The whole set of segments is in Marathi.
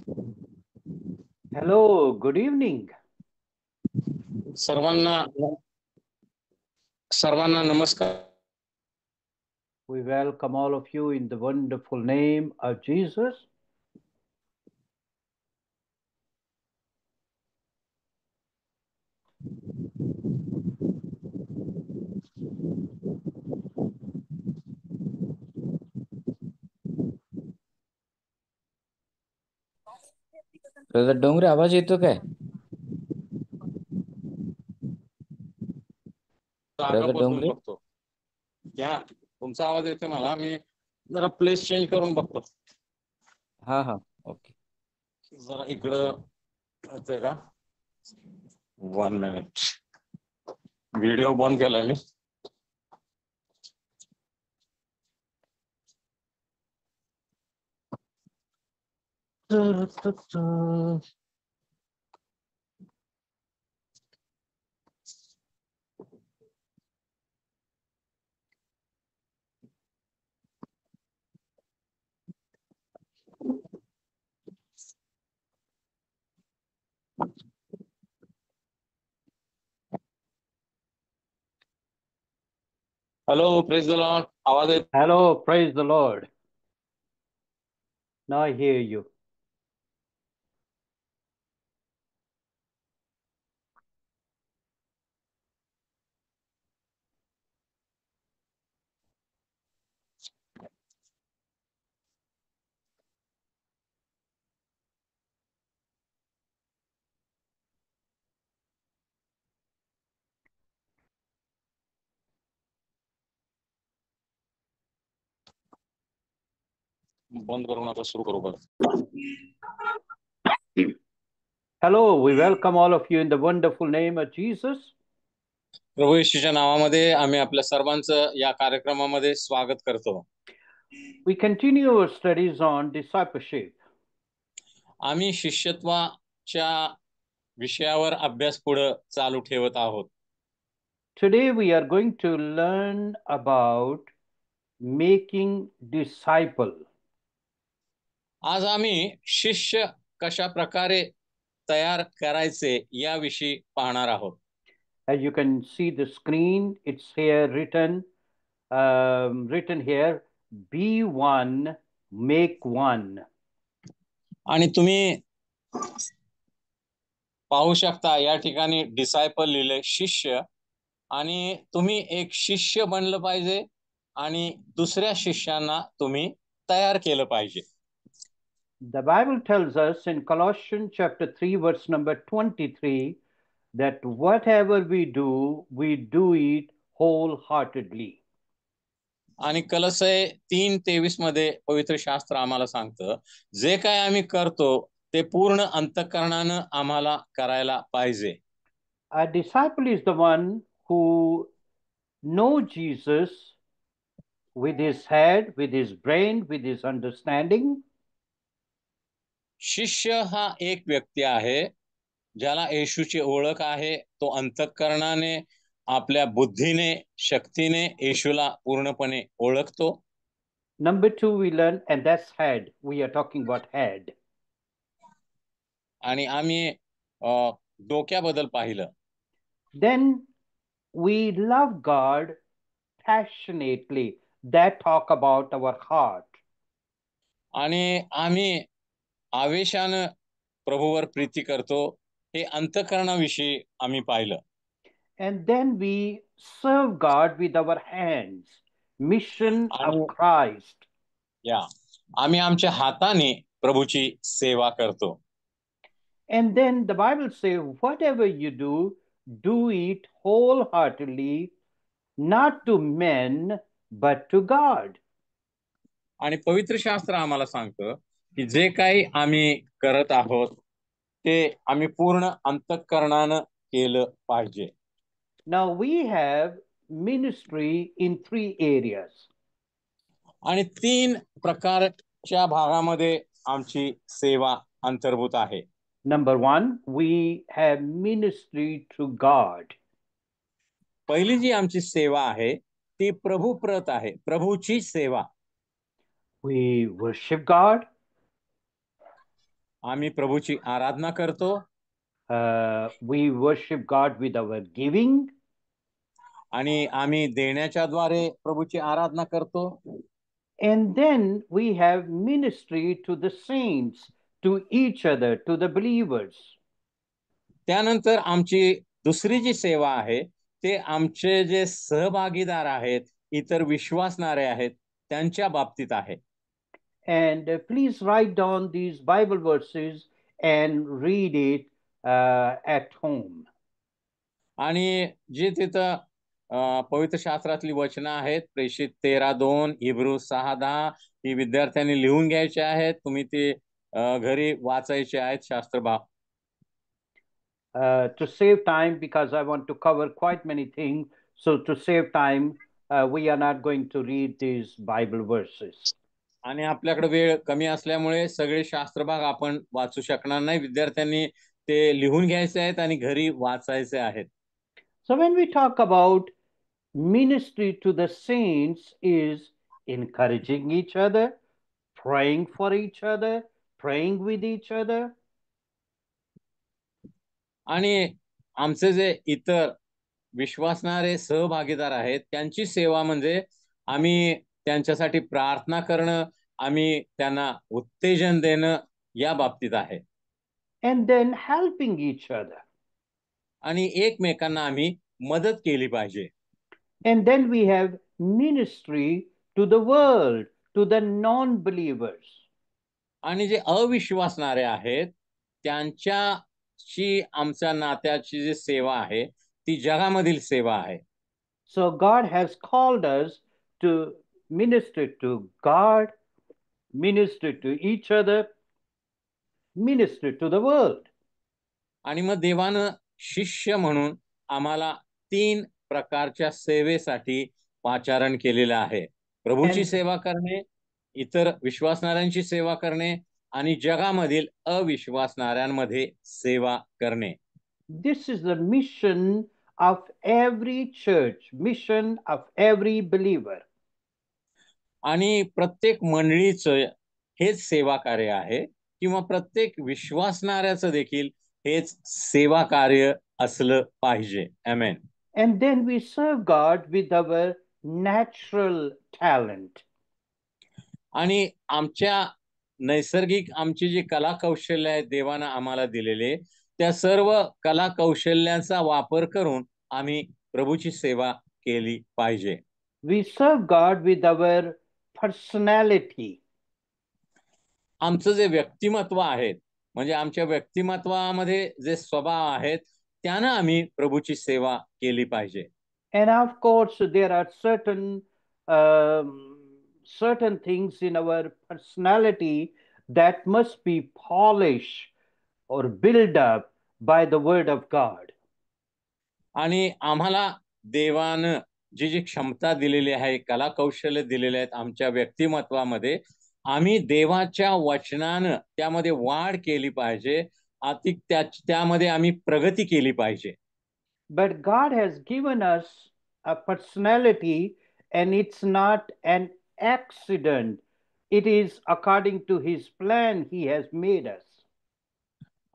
Hello, good evening. सर्वांना सर्वांना नमस्कार. We welcome all of you in the wonderful name of Jesus. Brother Dongre, आवाज येतो काय? जागा ब्रदर बदलून डोंगरे, बघतो. या तुमचा आवाज येतो मला. मी जरा प्लेस चेंज करून बघतो. हा हा, ओके. जरा इकडं येतंय का? 1 मिनिट. व्हिडिओ बंद केलाय मी. Hello, praise the Lord. आवाज येत? Hello, praise the Lord. Now I hear you. बंद करून आता सुरू करू बघ. Hello, we welcome all of you in the wonderful name of Jesus. प्रभू येशूच्या नावामध्ये आम्ही आपल्या सर्वांचं या कार्यक्रमामध्ये स्वागत करतो. We continue our studies on discipleship. आम्ही शिष्यत्वाच्या विषयावर अभ्यास पुढे चालू ठेवत आहोत. Today we are going to learn about making disciple. आज आम्ही शिष्य कशा प्रकारे तयार करायचे याविषयी पाहणार आहोत. As you can see the screen, it's here written here, be one, make one. आणि तुम्ही पाहू शकता या ठिकाणी डिसायपल लिहिले, शिष्य. आणि तुम्ही एक शिष्य बनलं पाहिजे आणि दुसऱ्या शिष्यांना तुम्ही तयार केलं पाहिजे. The Bible tells us in Colossians chapter 3, verse number 23, that whatever we do it wholeheartedly. आणि कलसय 3:23 मध्ये पवित्र शास्त्र आम्हाला सांगतं, जे काय आम्ही करतो ते पूर्ण अंतःकरणानं आम्हाला करायला पाहिजे. A disciple is the one who knows Jesus with his head, with his brain, with his understanding. शिष्य हा एक व्यक्ती आहे ज्याला येशूची ओळख आहे. तो अंतःकरणाने, आपल्या बुद्धीने, शक्तीने येशूला पूर्णपणे ओळखतो. Number two, we learn, and that's head. We are talking about head. आणि आम्ही डोक्याबद्दल पाहिलं. Then we love God passionately. That talk about our heart. आणि आम्ही आवेशानं प्रभूवर प्रीती करतो, हे अंतःकरणाविषयी आम्ही पाहिलं. And then we serve God with our hands. Mission of Christ. या आम्ही आमच्या हाताने प्रभूची सेवा करतो. And then the Bible says, whatever you do it wholeheartedly, not to men, but to God. आणि पवित्र शास्त्र आम्हाला सांगतं की जे काही आम्ही करत आहोत ते आम्ही पूर्ण अंतःकरणानं केलं पाहिजे. Now we have ministry in 3 areas. आणि 3 प्रकारच्या भागामध्ये आमची सेवा अंतर्भूत आहे. Number 1, we have ministry to God. पहिली जी आमची सेवा आहे ती प्रभुप्रत आहे, प्रभूची सेवा. We worship God. आम्ही प्रभूची आराधना करतो. We worship God with our giving. आणि आम्ही देण्याच्या द्वारे प्रभूची आराधना करतो. And then we have ministry to the saints, to each other, to the believers. त्यानंतर आमची दुसरी जी सेवा आहे ते आमचे जे सहभागीदार आहेत, इतर विश्वासणारे आहेत, त्यांच्या बाबतीत आहे. And please write down these Bible verses and read it at home. आणि जे तिथं पवित्र शास्त्रातली वचनं आहेत, प्रेषित 13:2, हिब्रू 6:10, ही विद्यार्थ्यांनी लिहून घ्यायचे आहेत. तुम्ही ते घरी वाचायचे आहेत शास्त्रभाग. To save time, because I want to cover quite many things, so to save time, we are not going to read these Bible verses. आणि आपल्याकडे वेळ कमी असल्यामुळे सगळे शास्त्रभाग आपण वाचू शकणार नाही. विद्यार्थ्यांनी ते लिहून घ्यायचे आहेत आणि घरी वाचायचे आहेत. So when we talk about ministry to the saints, is encouraging each other, praying for each other, praying with each other. आणि आमचे जे इतर विश्वासणारे सहभागीदार आहेत त्यांची सेवा म्हणजे आम्ही त्यांच्यासाठी प्रार्थना करणं, आम्ही त्यांना उत्तेजन देणं या बाबतीत आहे. And then helping each other. आणि एकमेकांना आम्ही मदत केली पाहिजे. And then we have ministry to the world, to the non-believers. आणि जे अविश्वासणारे आहेत त्यांच्याशी आमच्या नात्याची जी सेवा आहे ती जगामधील सेवा आहे. So God has called us to minister to God, minister to each other, minister to the world. आणि मग देवानं शिष्य म्हणून आम्हाला 3 प्रकारच्या सेवेसाठी पाचारण केलेलं आहे. प्रभूची And- सेवा करणे, इतर विश्वासणाऱ्यांची सेवा करणे आणि जगामधील अविश्वासणाऱ्यांमध्ये सेवा करणे. This is the mission of every church, mission of every believer. आणि प्रत्येक मंडळीचं हेच सेवा कार्य आहे किंवा प्रत्येक विश्वासणाऱ्याचं देखील हेच सेवा कार्य असलं पाहिजे. आमेन. And then we serve God with our natural talent. आणि आमच्या नैसर्गिक आमची जी कला कौशल्य आहेत देवानं आम्हाला दिलेले, त्या सर्व कला कौशल्यांचा वापर करून आम्ही प्रभूची सेवा केली पाहिजे. We serve God with our personality. आमचं जे व्यक्तिमत्व आहे म्हणजे आमच्या व्यक्तिमत्वामध्ये जे स्वभाव आहेत त्यानं आम्ही प्रभूची सेवा केली पाहिजे. And of course, there are certain things in our personality that must be polished or built up by the word of God. आणि आम्हाला देवानं जी जी क्षमता दिलेली आहे, कला कौशल्य दिलेले आहेत आमच्या व्यक्तिमत्वामध्ये, आम्ही देवाच्या वचनानं त्यामध्ये वाढ केली पाहिजे, त्यामध्ये आम्ही प्रगती केली पाहिजे. But God has given us a personality, and it's not an accident. It is according to His plan He has made us.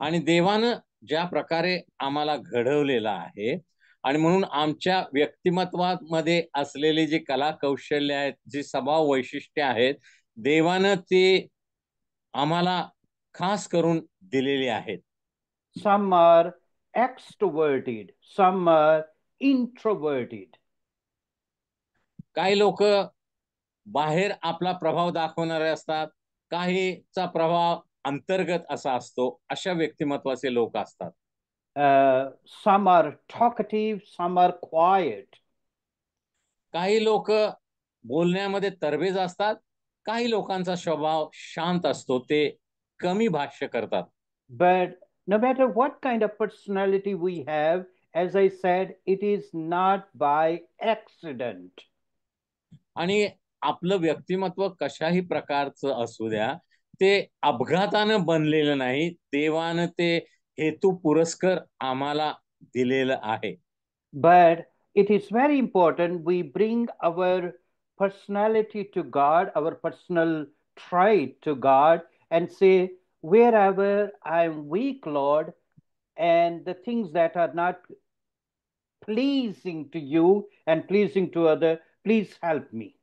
आणि देवानं ज्या प्रकारे आम्हाला घडवलेलं आहे आणि म्हणून आमच्या व्यक्तिमत्वामध्ये असलेली जी कला कौशल्य आहेत, जी स्वभाव वैशिष्ट्ये आहेत, देवानं ते आम्हाला खास करून दिलेली आहेत. Some are extroverted, some are introverted. काही लोक बाहेर आपला प्रभाव दाखवणारे असतात, काहीचा प्रभाव अंतर्गत असा असतो. अशा व्यक्तिमत्वाचे लोक असतात. Some are talkative, some are quiet. काही लोक बोलण्यामध्ये तरबेज असतात, काही लोकांचा स्वभाव शांत असतो, ते कमी भाष्य करतात. But no matter what kind of personality we have, as I said, it is not by accident. आणि आपलं व्यक्तिमत्व कशाही प्रकारचं असू द्या, ते अपघातानं बनलेलं नाही. देवानं ते हेतू पुरस्कर आम्हाला दिलेलं आहे. But it is very important we bring our personality to God, our personal trait to God, and say, wherever I'm weak, Lord, and the things that are not pleasing to you and pleasing to other, please help me.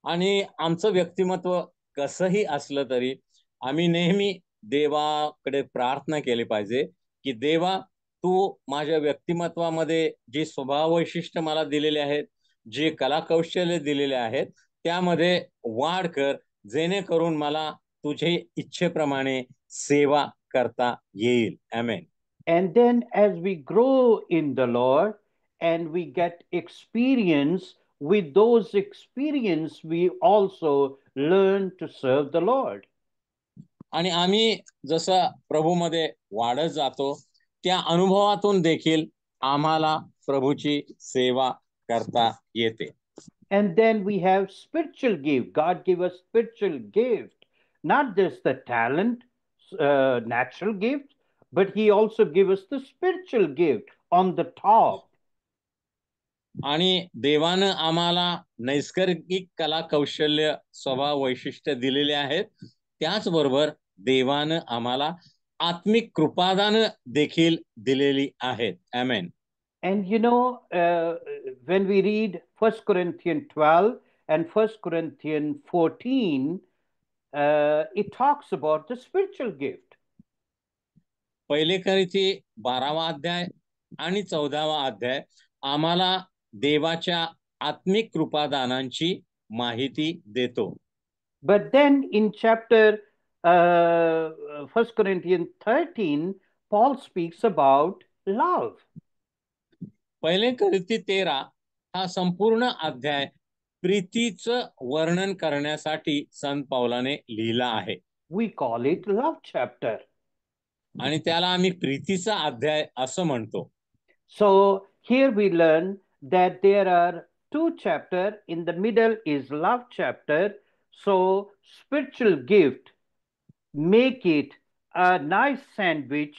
आणि आमचं व्यक्तिमत्व कसंही असलं तरी आम्ही नेहमी देवाकडे प्रार्थना केली पाहिजे की देवा, तू माझ्या व्यक्तिमत्वामध्ये जी स्वभाव वैशिष्ट्य मला दिलेले आहेत, जे कलाकौशल्य दिलेले आहेत, त्यामध्ये वाढ कर, जेणेकरून मला तुझे इच्छेप्रमाणे सेवा करता येईल. आमेन. And then as we grow in the Lord and we get experience, with those experience, we also learn to serve the Lord. आणि आम्ही जसं प्रभूमध्ये वाढत जातो, त्या अनुभवातून देखील आम्हाला प्रभूची सेवा करता येते. And then we have spiritual gift. God gave us spiritual gift, not just the talent, natural gift, but He also gave us the spiritual gift on the top. आणि देवानं आम्हाला नैसर्गिक कला कौशल्य स्वभाव वैशिष्ट्य दिलेले आहेत, त्याचबरोबर देवानं आम्हाला आत्मिक कृपादान देखील दिलेली आहेत. आमेन. And when we read 1 Corinthians 12 and 1 Corinthians 14, it talks about the spiritual gift. पहिले करिती 12वा अध्याय आणि 14वा अध्याय आम्हाला देवाच्या आत्मिक कृपादानांची माहिती देतो. But then in chapter 1 Corinthians 13, Paul speaks about love. पहिले करिती 13 हा संपूर्ण अध्याय प्रीतीचं वर्णन करण्यासाठी संत पौलाने लिहिला आहे. We call it love chapter. आणि त्याला आम्ही प्रीतीचा अध्याय असं म्हणतो. So here we learn that there are two chapters. In the middle is love chapter. So spiritual gift make it a nice sandwich.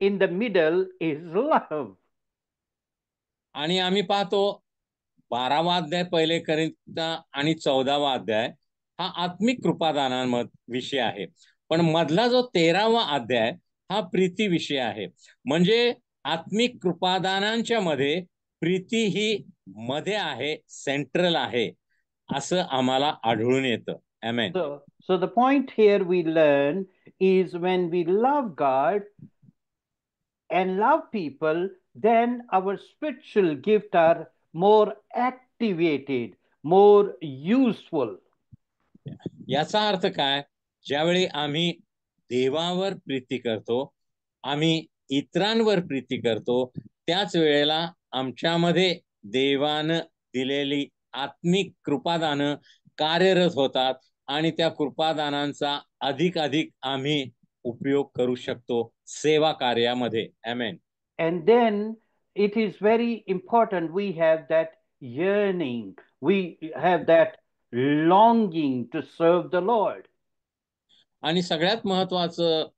In the middle is love. आणि आम्ही पाहतो 12वा अध्याय पहिले करिता आणि 14वा अध्याय हा आत्मिक कृपादानांविषयी आहे, पण मधला जो 13वा अध्याय हा प्रीती विषय आहे. म्हणजे आत्मिक कृपादानांच्या मध्ये प्रीती ही मध्ये आहे, सेंट्रल आहे, असं आम्हाला आढळून येतं. आमेन. So the point here we learn is when we love God and love people, then our spiritual gifts are more activated, more useful. याचा अर्थ काय? ज्यावेळी आम्ही देवावर प्रीती करतो, आम्ही इतरांवर प्रीती करतो, त्याच वेळेला आमच्यामध्ये देवानं दिलेली आत्मिक कृपादानं कार्यरत होतात आणि त्या कृपादानांचा अधिक आम्ही उपयोग करू शकतो सेवा कार्यामध्ये. आमेन. And then it is very important we have that yearning, we have that longing to serve the Lord. आणि सगळ्यात महत्वाचं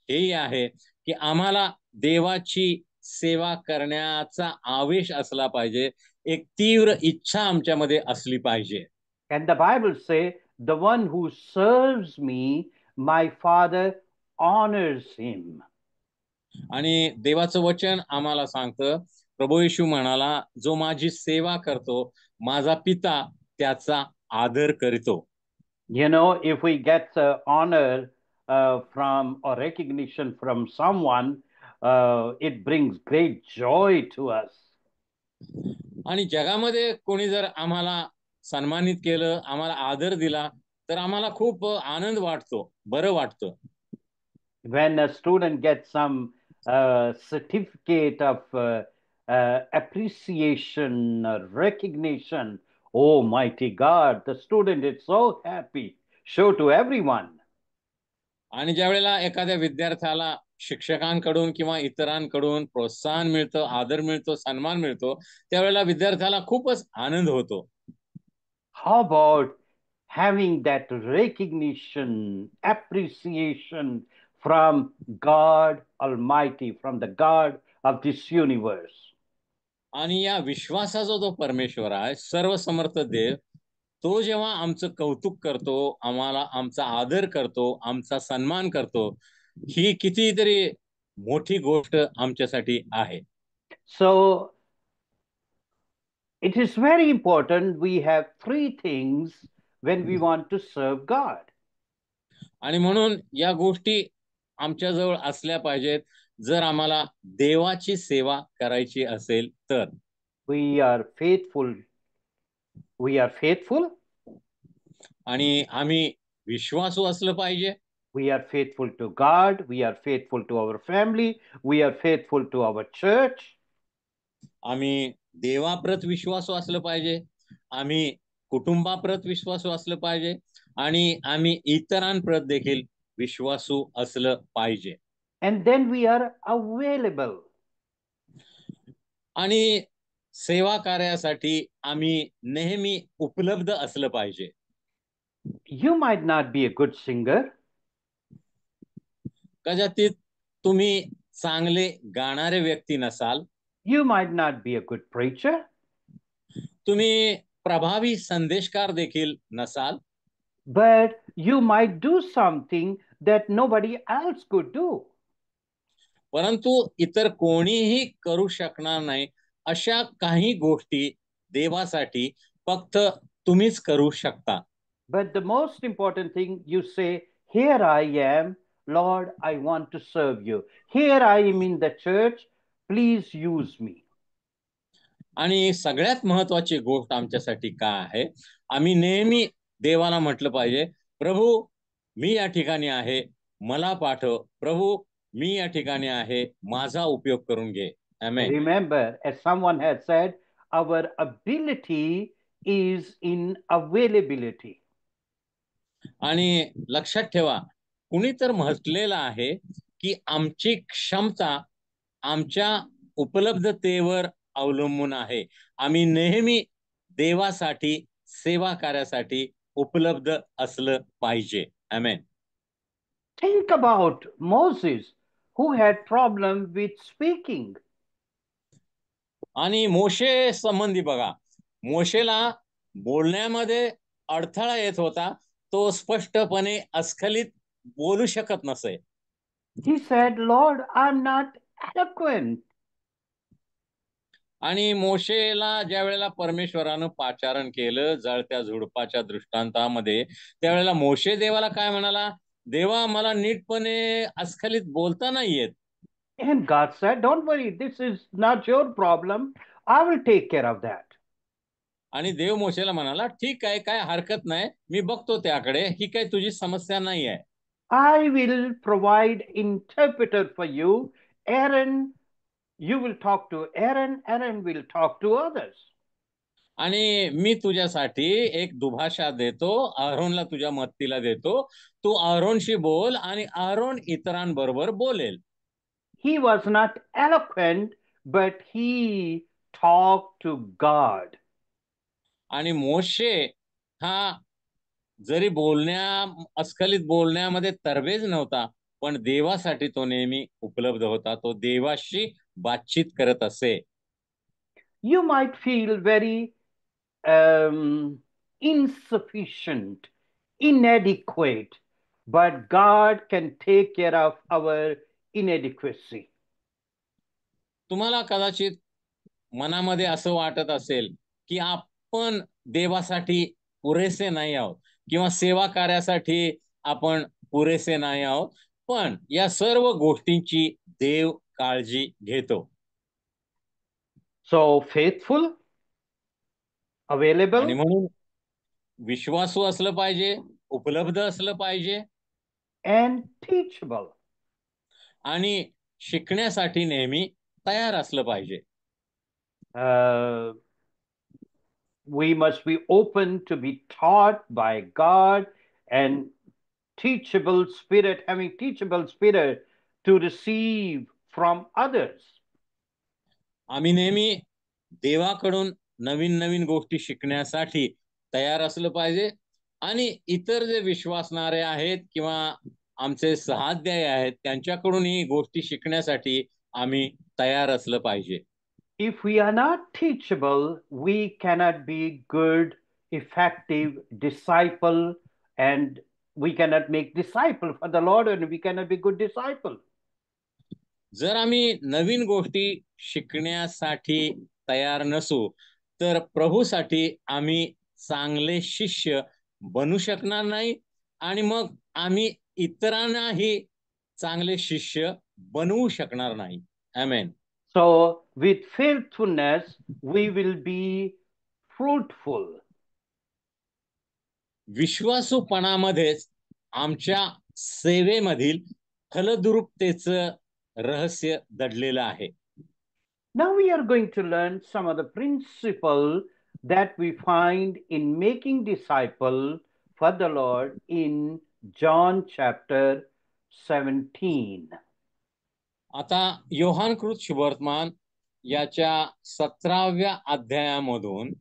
हे आहे की आम्हाला देवाची सेवा करण्याचा आवेश असला पाहिजे, एक तीव्र इच्छा आमच्यामध्ये असली पाहिजे. And the Bible says, the one who serves me, my Father honors him. आणि देवाचं वचन आम्हाला सांगतं, प्रभू येशू म्हणाला, जो माझी सेवा करतो, माझा पिता त्याचा आदर करीतो. If we get honor from or recognition from someone, it brings great joy to us. आणि जगामध्ये कोणी जर आम्हाला सन्मानित केलं, आम्हाला आदर दिला, तर आम्हाला खूप आनंद वाटतो, बरं वाटतं. When a student gets some certificate of appreciation, recognition, oh mighty God, the student is so happy, show to everyone. आणि ज्या वेळेला एखाद्या विद्यार्थ्याला शिक्षकांकडून किंवा इतरांकडून प्रोत्साहन मिळतं, आदर मिळतो, सन्मान मिळतो, त्यावेळेला विद्यार्थ्याला खूपच आनंद होतो. How about having that recognition, appreciation from God Almighty, from the God of this universe? आणि या विश्वासाचा जो परमेश्वर आहे, सर्वसमर्थ देव, तो जेव्हा आमचं कौतुक करतो, आम्हाला आमचा आदर करतो, आमचा सन्मान करतो, ही कितीतरी मोठी गोष्ट आमच्यासाठी आहे. So it is very important we have three things when we want to serve God. आणि म्हणून या गोष्टी आमच्याजवळ असल्या पाहिजेत जर आम्हाला देवाची सेवा करायची असेल तर. We are faithful. We are faithful. आणि आम्ही विश्वासू असलं पाहिजे. We are faithful to God. We are faithful to our family. We are faithful to our church. आम्ही देवाप्रत विश्वासू असलं पाहिजे, आम्ही कुटुंबाप्रत विश्वासू असलं पाहिजे आणि आम्ही इतरांप्रत देखील विश्वासू असलं पाहिजे. And then we are available. आणि सेवा कार्यासाठी आम्ही नेहमी उपलब्ध असलं पाहिजे. You might not be a good singer. कदाचित तुम्ही चांगले गाणारे व्यक्ती नसाल, You might not be a good preacher. तुम्ही प्रभावी संदेशकार देखील नसाल, But you might do something that nobody else could do. परंतु इतर कोणीही करू शकणार नाही अशा काही गोष्टी देवासाठी फक्त तुम्हीच करू शकता. But the most important thing, you say, here I am, Lord, I want to serve you. Here I am in the church, please use me. आणि सगळ्यात महत्वाची गोष्ट आमच्यासाठी काय आहे, आम्ही नेहमी देवाला म्हटलं पाहिजे, प्रभू मी या ठिकाणी आहे, मला पाठव. प्रभू मी या ठिकाणी आहे, माझा उपयोग करून घे. आमेन. Remember, as someone has said, our ability is in availability. आणि लक्षात ठेवा, कुणी तर म्हटलेलं आहे की आमची क्षमता आमच्या उपलब्धतेवर अवलंबून आहे. आम्ही नेहमी देवासाठी सेवा कार्यासाठी उपलब्ध असलं पाहिजे. आमेन. Think about Moses, who had problem with speaking. आणि मोशे संबंधी बघा, मोशेला बोलण्यामध्ये अडथळा येत होता, तो स्पष्टपणे अस्खलित बोलू शकत नसे. He said, Lord, I'm not eloquent. आणि मोशेला ज्या वेळेला परमेश्वरानं पाचारण केलं जळत्या झुडपाच्या दृष्टांतामध्ये, त्यावेळेला मोशे देवाला काय म्हणाला, देवा मला नीटपणे अस्खलित बोलता नाही येत. And God said, don't worry, this is not your problem. I will take care of that. आणि देव मोशेला म्हणाला, ठीक आहे, काय हरकत नाही, मी बघतो त्याकडे, ही काही तुझी समस्या नाही आहे. I will provide interpreter for you. Aaron, you will talk to Aaron. Aaron will talk to others. आणि मी तुझ्यासाठी एक दुभाषा देतो, अहरोनला तुझ्या मदतीला देतो, तू अहरोनशी बोल आणि अहरोन इतरांबरोबर बोलेल. He was not eloquent, but he talked to God. आणि मोशे हा जरी अस्खलित बोलण्यामध्ये तरबेज नव्हता, पण देवासाठी तो नेहमी उपलब्ध होता. तो देवाशी बातचीत करत असे. You might feel very insufficient, inadequate, but God can take care of our inadequacy. तुम्हाला कदाचित मनामध्ये असं वाटत असेल की आपण देवासाठी पुरेसे नाही आहोत किंवा सेवा कार्यासाठी आपण पुरेसे नाही आहोत, पण या सर्व गोष्टींची देव काळजी घेतो. So faithful, available, आणि म्हणून विश्वासू असलं पाहिजे, उपलब्ध असलं पाहिजे and teachable. आणि शिकण्यासाठी नेहमी तयार असलं पाहिजे. We must be open to be taught by God and teachable spirit, having teachable spirit to receive from others. आम्ही नेहमी देवाकडून नवीन नवीन गोष्टी शिकण्यासाठी तयार असलं पाहिजे आणि इतर जे विश्वासणारे आहेत किंवा आमचे सहाध्यायी आहेत त्यांच्याकडून ही गोष्टी शिकण्यासाठी आम्ही तयार असलं पाहिजे. If we are not teachable, we cannot be good effective disciple, and we cannot make disciple for the Lord, and we cannot be good disciple. जर आम्ही नवीन गोष्टी शिकण्यासाठी तयार नसू तर प्रभूसाठी आम्ही चांगले शिष्य बनू शकणार नाही आणि मग आम्ही इतरांनाही चांगले शिष्य बनवू शकणार नाही. आमेन. So with faithfulness we will be fruitful. विश्वासूपणामध्येच आमच्या सेवेमधील फलद्रुपतेचं रहस्य दडलेलं आहे. Now we are going to learn some of the principles that we find in making disciple for the Lord in John chapter 17. आता योहानकृत शुभवर्तमान याच्या 17व्या अध्यायामधून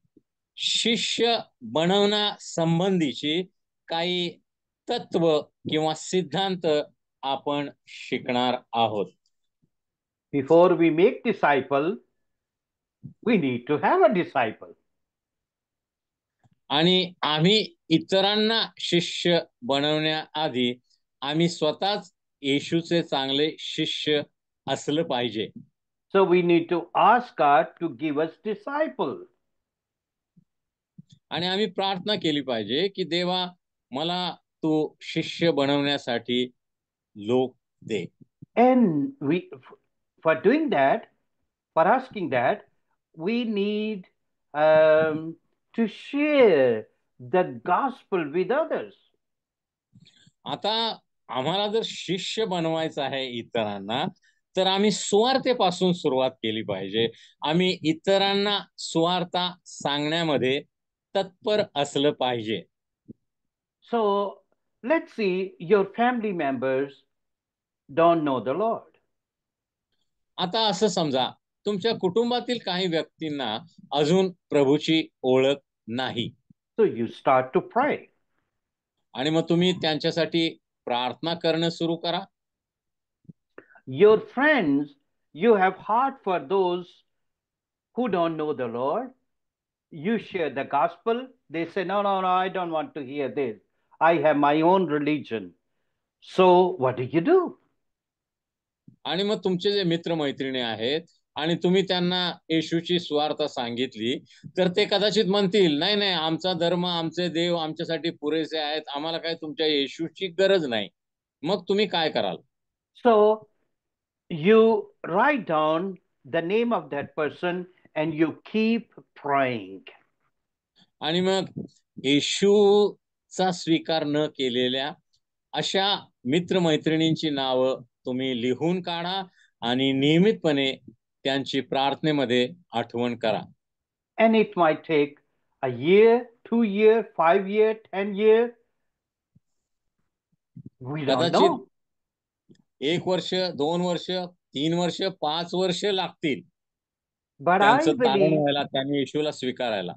शिष्य बनवण्यासंबंधीची काही तत्व किंवा सिद्धांत आपण शिकणार आहोत. Before we make disciple, we need to have a disciple. आणि आम्ही इतरांना शिष्य बनवण्याआधी आम्ही स्वतःच येशूचे चांगले शिष्य असलं पाहिजे. So we need to ask God to give us disciple. आणि आम्ही प्रार्थना केली पाहिजे की देवा मला तू शिष्य बनवण्यासाठी लोक दे. And for doing that, for asking that, we need to share the gospel with others. आता आम्हाला जर शिष्य बनवायचं आहे इतरांना तर आम्ही सुवार्तेपासून सुरुवात केली पाहिजे. आम्ही इतरांना सुवार्ता सांगण्यामध्ये तत्पर असलं पाहिजे. So let's see, your family members don't know the Lord. आता असं समजा तुमच्या कुटुंबातील काही व्यक्तींना अजून प्रभूची ओळख नाही. So you start to pray. आणि मग तुम्ही त्यांच्यासाठी प्रार्थना करणं सुरू करा. Your friends, you have heart for those who don't know the Lord. You share the gospel. They say, no, I don't want to hear this. I have my own religion. So what do? आणि मग तुमचे जे मित्रमैत्रिणी आहेत आणि तुम्ही त्यांना येशूची सुवार्ता सांगितली तर ते कदाचित म्हणतील नाही नाही आमचा धर्म आमचे देव आमच्यासाठी पुरेसे आहेत, आम्हाला काय तुमच्या येशूची गरज नाही. मग तुम्ही काय कराल? So you write down the name of that person and you keep praying. आणि मग येशूचा स्वीकार न केलेल्या अशा मित्रमैत्रिणींची नावं तुम्ही लिहून काढा आणि नियमितपणे त्यांची प्रार्थनेमध्ये आठवण करा. And it might take a year, 2 years, 5 years, 10 years. We don't कदाचित know. 1 वर्ष, 2 वर्ष, 3 वर्ष, 5 वर्ष लागतील But त्यांचं तारण व्हायला, त्यांनी येशूला स्वीकारायला.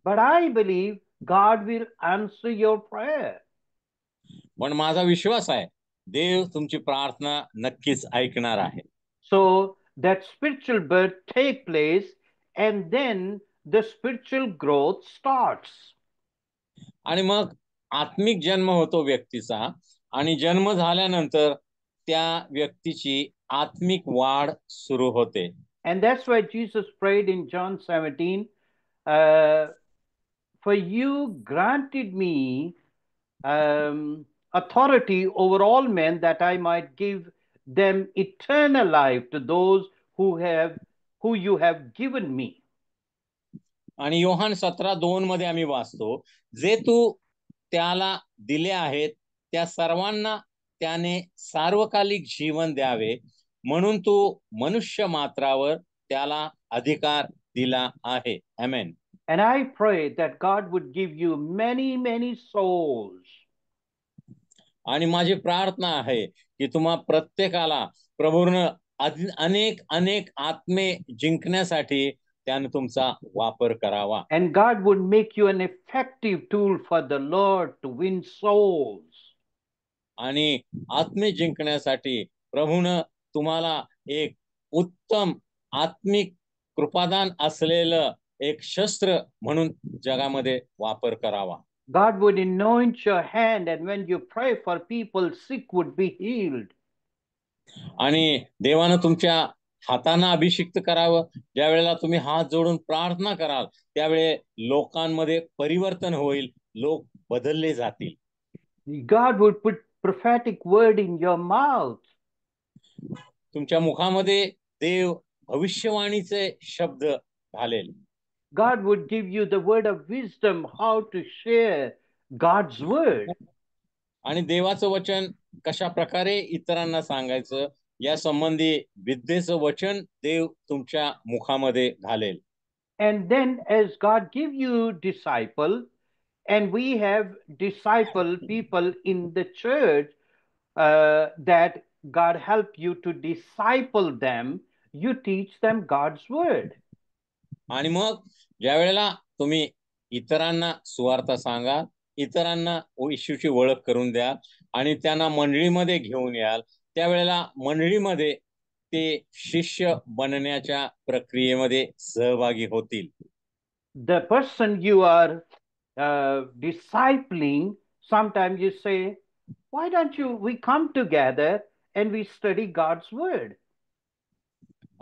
But I believe God will answer your prayer. पण माझा विश्वास आहे देव तुमची प्रार्थना नक्कीच ऐकणार आहे. So that spiritual birth take place and then the spiritual growth starts. आणि मग आत्मिक जन्म होतो व्यक्तीचा आणि जन्म झाल्यानंतर त्या व्यक्तीची आत्मिक वाढ सुरू होते. And that's why Jesus prayed in John 17, for you granted me authority over all men that I might give them eternal life to those who you have given me. आणि योहान 17:2 मध्ये आम्ही वाचतो, जे तू त्याला दिले आहेत त्या सर्वांना त्याने सार्वकालिक जीवन द्यावे म्हणून तू मनुष्य मात्रावर त्याला अधिकार दिला आहे. आमेन. And I pray that God would give you many souls. आणि माझी प्रार्थना आहे की तुम्हा प्रत्येकाला प्रभूने अनेक आत्मे जिंकण्यासाठी त्याने तुमचा वापर करावा. And God would make you an effective tool for the Lord to win souls. आणि आत्मे जिंकण्यासाठी प्रभूने तुम्हाला एक उत्तम आत्मिक कृपादान असलेलं एक शस्त्र म्हणून जगामध्ये वापर करावा. God would anoint your hand, and when you pray for people, sick would be healed. आणि देवानं तुमच्या हातांना अभिषिक्त करावं. ज्या वेळेला तुम्ही हात जोडून प्रार्थना कराल त्यावेळे लोकांमध्ये परिवर्तन होईल, लोक बदलले जातील. God would put prophetic word in your mouth. तुमच्या मुखामध्ये देव भविष्यवाणीचे शब्द घालेल. God would give you the word of wisdom how to share God's word. आणि देवाचं वचन कशा प्रकारे इतरांना सांगायचं या संबंधी विद्येचं वचन देव तुमच्या मुखामध्ये घालेल. And then as God give you disciple, and we have disciple people in the church, that God help you to disciple them, you teach them God's word. आणि मग ज्या वेळेला तुम्ही इतरांना सुवार्थ सांगा, इतरांना येशूची ओळख करून द्या आणि त्यांना मंडळीमध्ये घेऊन याल, त्यावेळेला मंडळीमध्ये ते शिष्य बनण्याच्या प्रक्रियेमध्ये सहभागी होतील. The person you are discipling, sometimes you say, why don't we come together and we study God's word?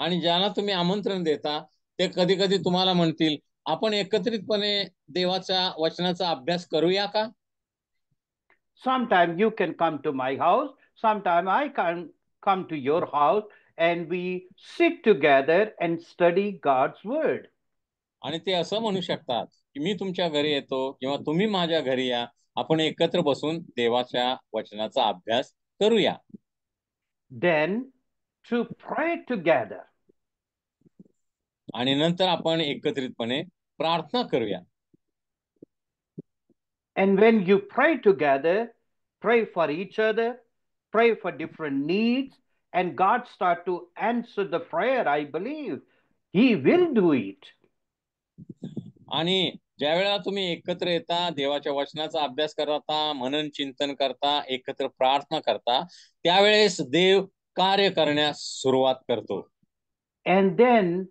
आणि ज्याला तुम्ही आमंत्रण देता ते कधी कधी तुम्हाला म्हणतील, आपण एकत्रितपणे देवाच्या वचनाचा अभ्यास करूया का? Sometime you can come to my house, sometime I can come to your house, and we sit together and study God's word. आणि ते असं म्हणू शकतात की मी तुमच्या घरी येतो किंवा तुम्ही माझ्या घरी या, आपण एकत्र बसून देवाच्या वचनाचा अभ्यास करूया. Then to pray together. आणि नंतर आपण एकत्रितपणे प्रार्थना करूया. And when you pray together, pray for each other, pray for different needs, and God start to answer the prayer. I believe He will do it. आणि ज्या वेळेला तुम्ही एकत्र येता, देवाच्या वचनाचा अभ्यास करता, मनन चिंतन करता, एकत्र प्रार्थना करता, त्यावेळेस देव कार्य करण्यास सुरुवात करतो. And then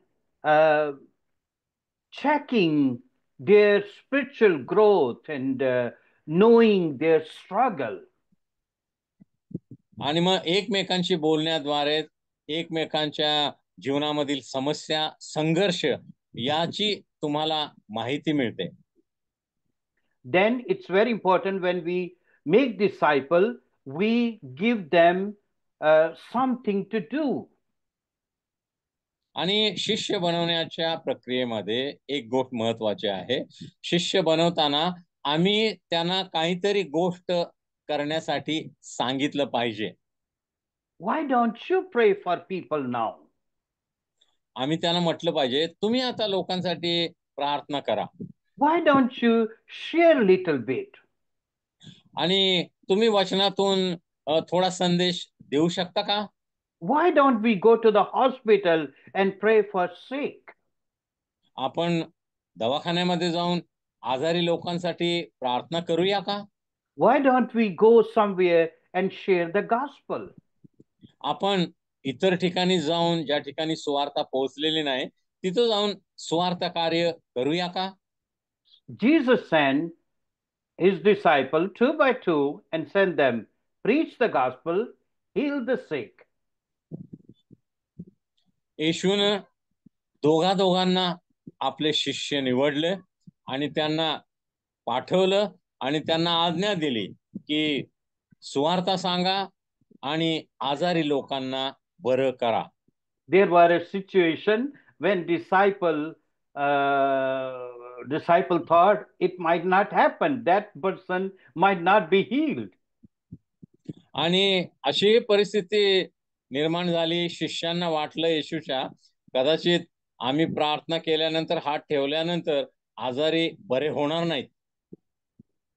checking their spiritual growth and knowing their struggle. आणि मग एकमेकांशी बोलण्याद्वारे एकमेकांच्या जीवनामधील समस्या, संघर्ष याची तुम्हाला माहिती मिळते. Then it's very important when we make disciple, we give them something to do. आणि शिष्य बनवण्याच्या प्रक्रियेमध्ये एक गोष्ट महत्वाची आहे. शिष्य बनवताना आम्ही त्यांना काहीतरी गोष्ट करण्यासाठी सांगितलं पाहिजे. Why don't you pray for people now? आम्ही त्यांना म्हटलं पाहिजे, तुम्ही आता लोकांसाठी प्रार्थना करा. Why don't you share a little bit? आणि तुम्ही वचनातून थोडा संदेश देऊ शकता का? Why don't we go to the hospital and pray for sick? आपण दवाखान्यामध्ये जाऊन आजारी लोकांसाठी प्रार्थना करूया का? Why don't we go somewhere and share the gospel? आपण इतर ठिकाणी जाऊन, ज्या ठिकाणी सुवार्ता पोहोचलेली नाही, तिथं जाऊन सुवार्ता कार्य करूया का? Jesus sent his disciple 2 by 2 and sent them, preach the gospel, heal the sick. येशूनं दोघांना आपले शिष्य निवडले आणि त्यांना पाठवलं आणि त्यांना आज्ञा दिली की सुवार्ता सांगा आणि आजारी लोकांना बरं करा. There were a situation when disciple thought it might not happen, that person might not be healed. आणि अशी परिस्थिती निर्माण झाली, शिष्यांना वाटलं येशूच्या कदाचित आम्ही प्रार्थना केल्यानंतर हात ठेवल्यानंतर आजारी बरे होणार नाहीत.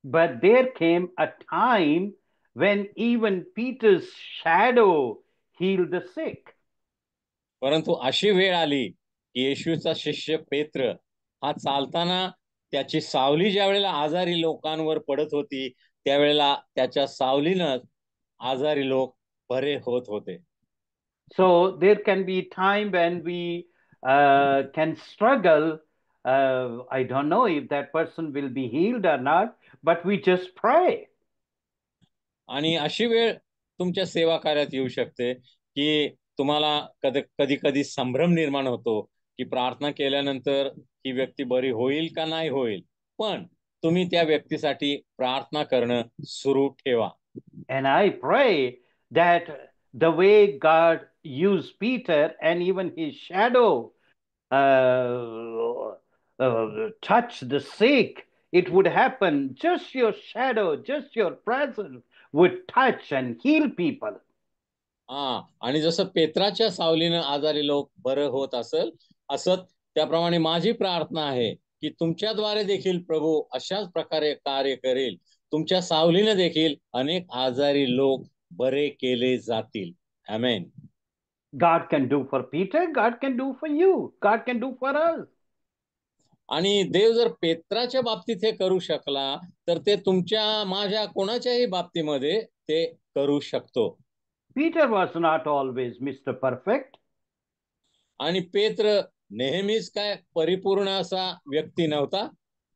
But there came a time when even Peter's shadow healed the sick. परंतु अशी वेळ आली की येशूचा शिष्य पेत्र हा चालताना त्याची सावली ज्या वेळेला आजारी लोकांवर पडत होती, त्यावेळेला त्याच्या सावलीनं आजारी लोक बरे होत होते. So there can be time when we can struggle I don't know if that person will be healed or not, but we just pray. आणि अशी वेळ तुमच्या सेवा कार्यात येऊ शकते की तुम्हाला कधी कधी संभ्रम निर्माण होतो की प्रार्थना केल्यानंतर ही व्यक्ती बरी होईल का नाही होईल, पण तुम्ही त्या व्यक्तीसाठी प्रार्थना करणं सुरू ठेवा. And I pray that the way God used Peter and even his shadow touch the sick, it would happen. Just your shadow, just your presence would touch and heal people. आणि जसं पेत्राच्या सावलीनं आजारी लोक बरं होत असत त्याप्रमाणे माझी प्रार्थना आहे की तुमच्याद्वारे देखील प्रभू अशाच प्रकारे कार्य करेल. तुमच्या सावलीनं देखील अनेक आजारी लोक बरे केले जातील. आमेन. God can do for Peter, God can do for you, God can do for us. आणि देव जर पेत्राच्या बाबतीत हे करू शकला तर ते तुमच्या माझ्या कोणाच्याही बाबतीमध्ये ते करू शकतो. Peter was not always Mr. Perfect. आणि पेत्र नेहमीच काय परिपूर्ण असा व्यक्ती नव्हता.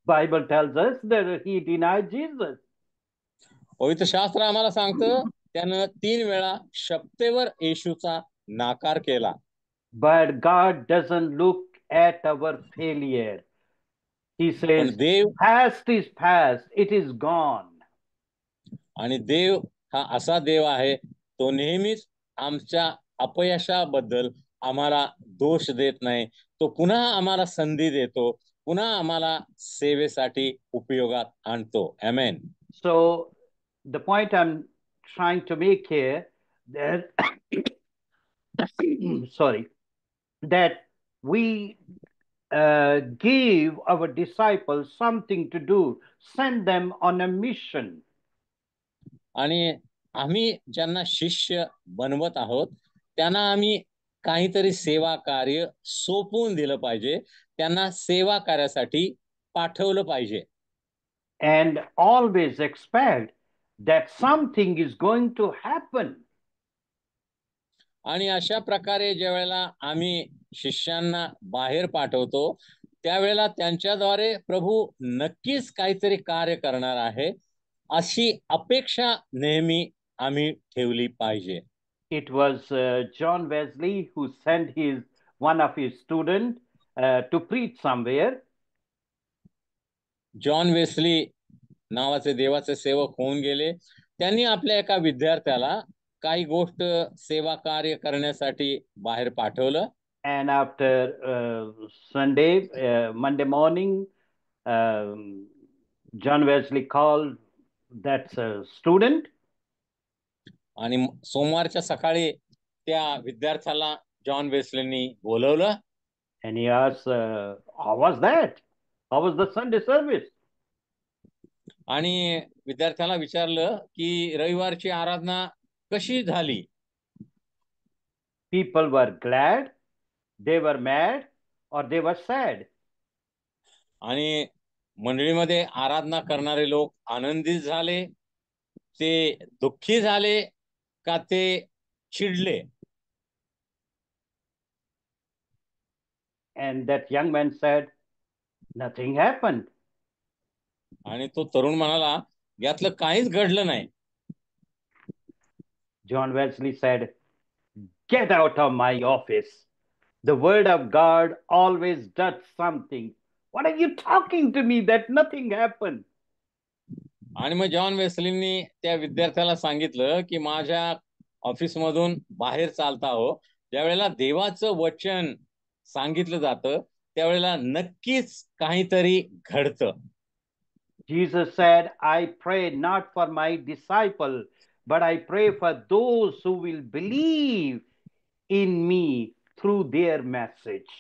Bible tells us that he denied Jesus. पवित्र शास्त्र आम्हाला सांगतं त्यानं 3 वेळा शपथेवर येशूचा नाकार केला. But God doesn't look at our failure. He says, Dev past is past, it is gone. आणि देव हा असा देव आहे तो नेहमीच आमच्या अपयशाबद्दल आम्हाला दोष देत नाही. तो पुन्हा आम्हाला संधी देतो, पुन्हा आम्हाला सेवेसाठी उपयोगात आणतो. आमेन. So the point I'm trying to make here that sorry, that we give our disciples something to do, send them on a mission. आणि आम्ही ज्यांना शिष्य बनवत आहोत त्यांना आम्ही काहीतरी सेवा कार्य सोपवून दिलं पाहिजे, त्यांना सेवा कार्यासाठी पाठवलं पाहिजे. And always expect that something is going to happen. आणि अशा प्रकारे ज्या वेळेला आम्ही शिष्यांना बाहेर पाठवतो त्यावेळेला त्यांच्याद्वारे प्रभू नक्कीच काहीतरी कार्य करणार आहे अशी अपेक्षा नेहमी आम्ही ठेवली पाहिजे. It was John Wesley who sent one of his students to preach somewhere. John Wesley नावाचे देवाचे सेवक होऊन गेले. त्यांनी आपल्या एका विद्यार्थ्याला काही गोष्ट सेवा कार्य करण्यासाठी बाहेर पाठवलं. And after Monday morning, John Wesley called that student. आणि सोमवारच्या सकाळी त्या विद्यार्थ्याला जॉन वेस्लीनी बोलवलं. And he asked, how was that? How was the Sunday service? आणि विद्यार्थ्याला विचारलं की रविवारची आराधना कशी झाली. People were glad, they were mad, or they were sad. आणि मंडळीमध्ये आराधना करणारे लोक आनंदित झाले, ते दुःखी झाले का ते चिडले. And that young man said, nothing happened. आणि तो तरुण म्हणाला यातलं काहीच घडलं नाही. John Wesley said, get out of my office. The word of God always does something. What are you talking to me that nothing happened? आणि मग जॉन वेस्लींनी त्या विद्यार्थ्याला सांगितलं की माझ्या ऑफिसमधून बाहेर चालता हो, ज्या वेळेला देवाचं वचन सांगितलं जातं त्यावेळेला नक्कीच काहीतरी घडतं. Jesus said, I pray not for my disciple, but I pray for those who will believe in me through their message.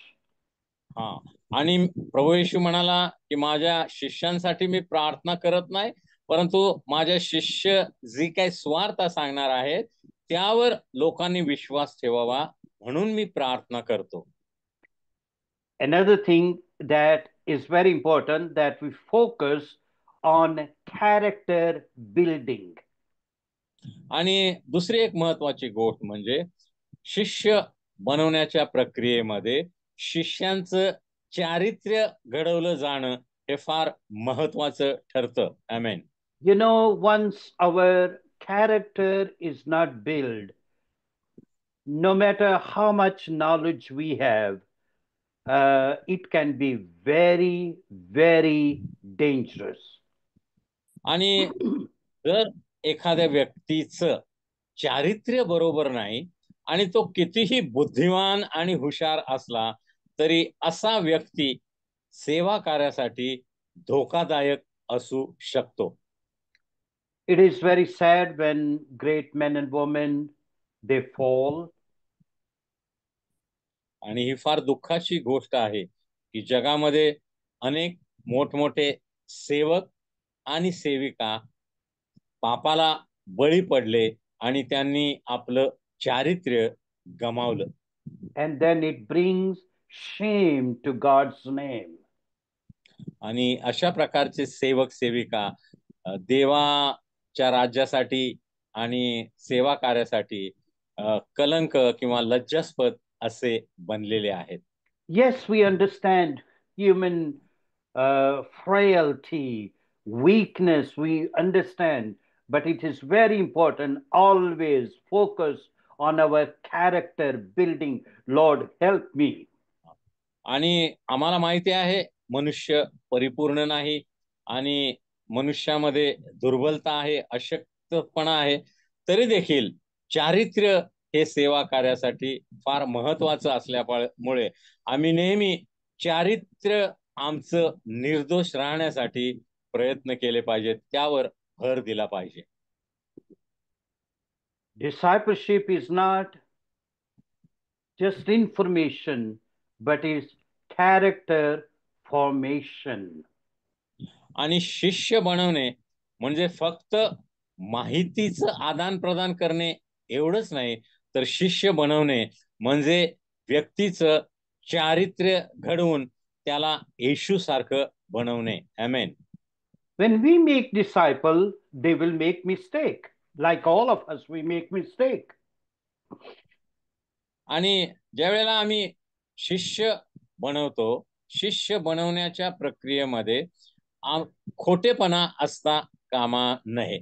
आणि प्रभू येशू म्हणाला की माझ्या शिष्यांसाठी मी प्रार्थना करत नाही, परंतु माझ्या शिष्य जी काही स्वार्थ सांगणार आहेत त्यावर लोकांनी विश्वास ठेवावा म्हणून मी प्रार्थना करतो. Another thing that is very important, that we focus on character building. आणि दुसरी एक महत्वाची गोष्ट म्हणजे शिष्य बनवण्याच्या प्रक्रियेमध्ये शिष्यांचं चारित्र्य घडवलं जाणं हे फार महत्वाचं ठरतं. आमेन. You know, once our character is not built, no matter how much knowledge we have, it can be very, very dangerous. आणि जर एखाद्या व्यक्तीचं चारित्र्य बरोबर नाही आणि तो कितीही बुद्धिमान आणि हुशार असला तरी असा व्यक्ती सेवा कार्यासाठी धोकादायक असू शकतो. It is very sad when great men and women they fall. आणि ही फार दुःखाची गोष्ट आहे की जगामध्ये अनेक मोठमोठे सेवक आणि सेविका पापाला बळी पडले आणि त्यांनी आपलं चारित्र्य गमावलं. And then it brings shame to God's name. आणि अशा प्रकारचे सेवक सेविका देवाच्या राज्यासाठी आणि सेवा कार्यासाठी कलंक किंवा लज्जास्पद असे बनलेले आहेत. Yes, we understand human frailty, weakness, we understand, but it is very important always focus on our character building. Lord, help me. आणि आम्हाला माहिती आहे मनुष्य परिपूर्ण नाही आणि मनुष्यामध्ये दुर्बलता आहे, अशक्तपणा आहे, तरी देखील चारित्र्य हे सेवा कार्यासाठी फार महत्वाचं असल्यामुळे आम्ही नेहमी चारित्र्य आमचं निर्दोष राहण्यासाठी प्रयत्न केले पाहिजेत, त्यावर भर दिला पाहिजे. Discipleship is not just information, but is character formation. आणि शिष्य बनवणे म्हणजे फक्त माहितीचं आदान प्रदान करणे एवढंच नाही, तर शिष्य बनवणे म्हणजे व्यक्तीचं चारित्र्य घडवून त्याला येशू सारखं बनवणे. आमेन. When we make disciple, they will make mistake. Like all of us, we make mistake. आणि ज्या वेळेला आम्ही शिष्य बनवतो, शिष्य बनवण्याच्या प्रक्रियेमध्ये खोटेपणा असता कामा नये.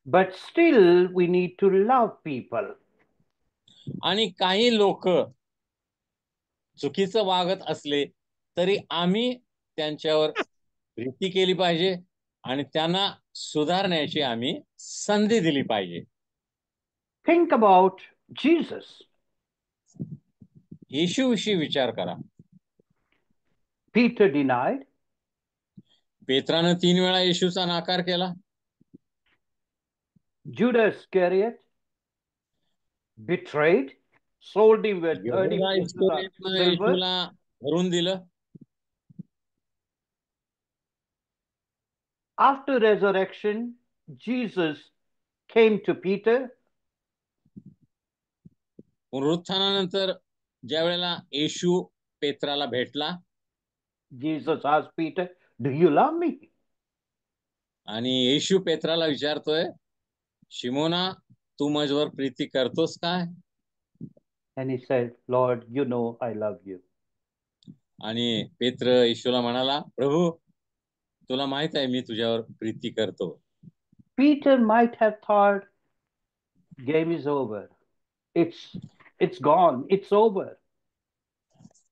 But still, we need to love people. आणि काही लोक चुकीचं वागत असले तरी आम्ही त्यांच्यावर प्रीती केली पाहिजे आणि त्यांना सुधारण्याची आम्ही संधी दिली पाहिजे. Think about Jesus. येशूविषयी विचार करा. Peter denied. पेत्रानं 3 वेळा येशूचा नाकार केला. Judas Iscariot betrayed, sold him with 30 pieces of silver. येशूला भरून दिलं. After resurrection, Jesus came to Peter. पुनरुत्थानानंतर ज्या वेळेला येशू पेत्राला भेटला, Jesus asked Peter, "Do you love me?" आणि येशू पेत्राला विचारतोय, शिमोना, तू माझ्यावर प्रीती करतोस काय? And he said, "Lord, you know I love you." आणि पेत्र येशूला म्हणाला, प्रभू, तुला माहित आहे मी तुझ्यावर प्रीती करतो. Peter might have thought, game is over. It's gone. It's over.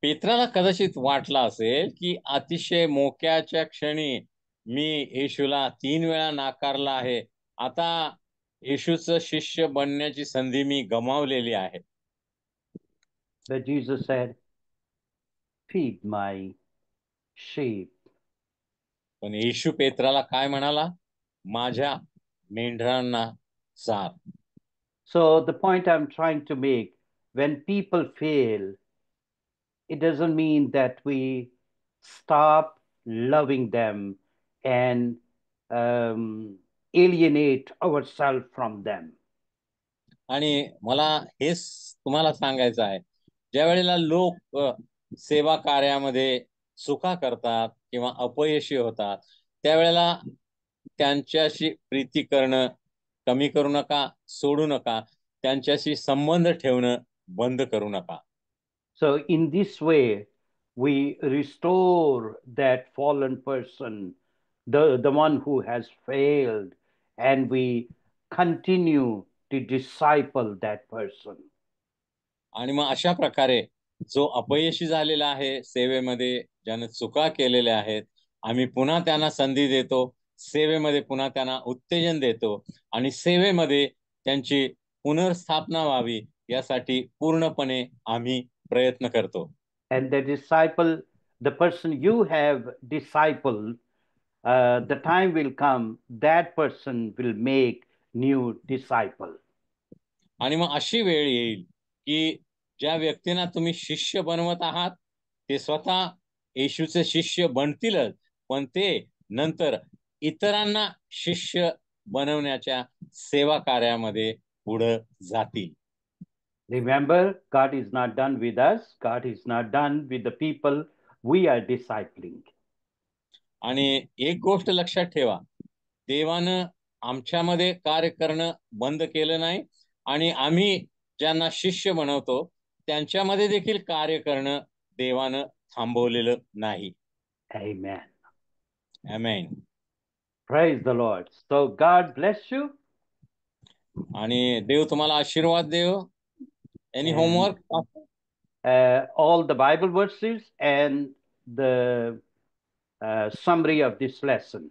पेत्राला कदाचित वाटला असेल की अतिशय मोक्याच्या क्षणी मी येशूला 3 वेळा नाकारला आहे, आता येशूचं शिष्य बनण्याची संधी मी गमावलेली आहे. But Jesus said, "Feed my sheep." पण येशू पेत्राला काय म्हणाला? माझ्या मेंढरांना चार. So the point I'm trying to make, when people fail, it doesn't mean that we stop loving them and alienate ourselves from them. आणि मला हेच तुम्हाला सांगायचं आहे, ज्या वेळेला लोक सेवा कार्यामध्ये चुका करतात किंवा अपयशी होतात, त्यावेळेला त्यांच्याशी प्रीती करणं कमी करू नका, सोडू नका, त्यांच्याशी संबंध ठेवणं बंद करू नका. So in this way, we restore that fallen person, the one who has failed, and we continue to disciple that person. आणि मग अशा प्रकारे जो अपयशी झालेला आहे सेवेमध्ये, ज्याने चुका केलेल्या आहेत, आम्ही पुन्हा त्यांना संधी देतो, सेवेमध्ये पुन्हा त्यांना उत्तेजन देतो आणि सेवेमध्ये त्यांची पुनर्स्थापना व्हावी यासाठी पूर्णपणे आम्ही प्रयत्न करतो. And the person you have discipled, the time will come, that person will make new disciple. आणि मग अशी वेळ येईल की ज्या व्यक्तींना तुम्ही शिष्य बनवत आहात ते स्वतः येशूचे शिष्य बनतीलच, पण ते नंतर इतरांना शिष्य बनवण्याच्या सेवा कार्यामध्ये पुढे जातील. Remember, God is not done with us. God is not done with the people we are discipling. आणि एक गोष्ट लक्षात ठेवा, देवानं आमच्यामध्ये कार्य करणं बंद केलं नाही आणि आम्ही ज्यांना शिष्य बनवतो त्यांच्यामध्ये देखील कार्य करणं देवानं थांबवलेलं नाही. Amen. Amen. Praise the Lord. So God bless you. आणि देव तुम्हाला आशीर्वाद देव. Any And, homework? all the Bible verses and the summary of this lesson.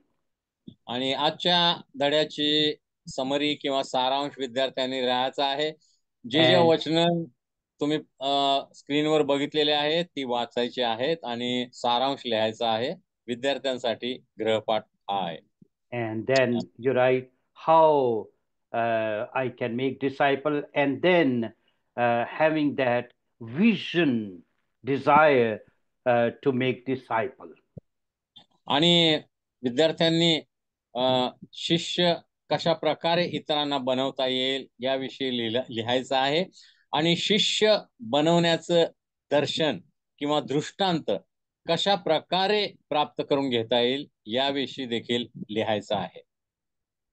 आणि आजच्या धड्याची समरी किंवा सारांश विद्यार्थ्यांनी लिहायचा आहे. जे And- वचन तुम्ही स्क्रीनवर बघितलेले आहेत ती वाचायची आहेत आणि सारांश लिहायचा आहे. विद्यार्थ्यांसाठी गृहपाठ आहे. And then you write how I can make disciple, and then having that vision, desire to make disciple. आणि विद्यार्थ्यांनी शिष्य कशा प्रकारे इतरांना बनवता येईल याविषयी लिहायचं आहे आणि शिष्य बनवण्याचं दर्शन किंवा दृष्टांत कशा प्रकारे प्राप्त करून घेता येईल याविषयी देखील लिहायचं आहे.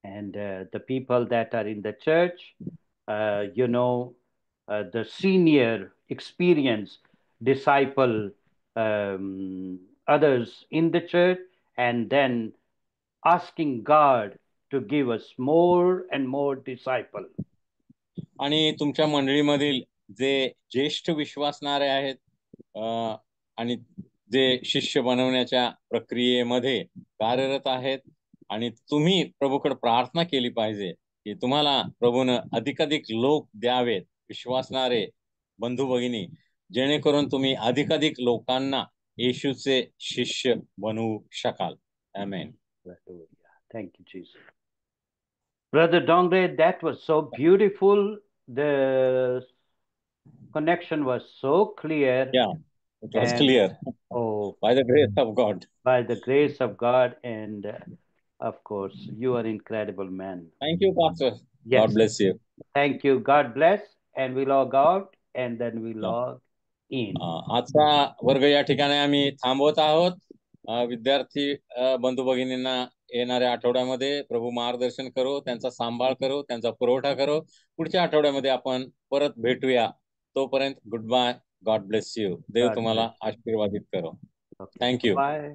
And the people that are in the church, the senior experienced disciple others in the church, and then asking God to give us more and more disciple. आणि तुमच्या मंडळीमधील जे ज्येष्ठ विश्वासणारे आहेत आणि जे शिष्य बनवण्याच्या प्रक्रियेमध्ये कार्यरत आहेत आणि तुम्ही प्रभूकडे प्रार्थना केली पाहिजे की तुम्हाला प्रभूने अधिकाधिक लोक द्यावेत, विश्वासणारे बंधू भगिनी, जेणेकरून तुम्ही अधिकाधिक लोकांना येशूचे शिष्य बनवू शकाल. आमेन. Thank you, Jesus. Brother Dongre, that was so beautiful. The connection was so clear. Yeah, it was clear. Oh, by the grace of God. By the grace of God, and of course, you are incredible man. Thank you, Pastor. Yes. God bless you. Thank you. God bless. And we log out, and then we log in. आजचा वर्ग या ठिकाणी आम्ही थांबवत आहोत. विद्यार्थी बंधू भगिनींना येणाऱ्या आठवड्यामध्ये प्रभू मार्गदर्शन करो, त्यांचा सांभाळ करो, त्यांचा पुरवठा करो. पुढच्या आठवड्यामध्ये आपण परत भेटूया. तोपर्यंत good bye. God bless you. देव तुम्हाला आशीर्वादित करो. Thank you. Bye.